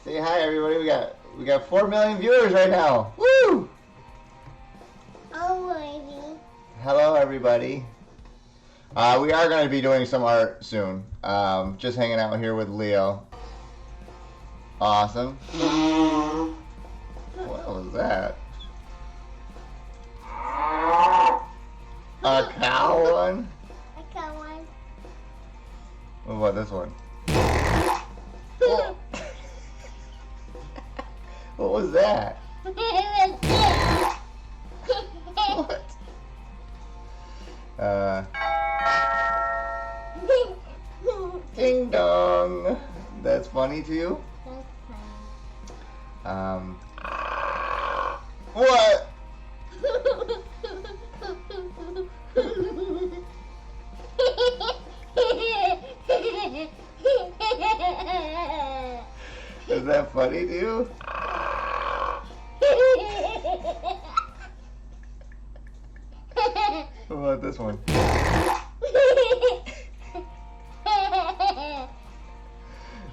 Say hi, everybody. We got 4 million viewers right now. Woo! Alrighty. Hello, everybody. We are going to be doing some art soon. Just hanging out here with Leo. Awesome. What was that? A cow one? A cow one. What about this one? What was that? What? Ding dong. That's funny to you? That's What? Is that funny to you? What about this one?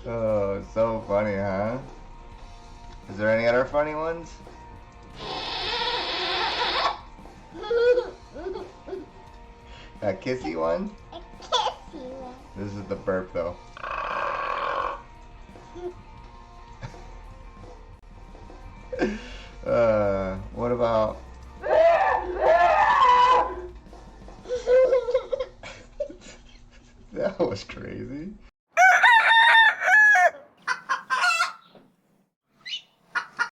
Oh, so funny, huh? Is there any other funny ones? A kissy one? A kissy one. This is the burp, though. What about... That was crazy.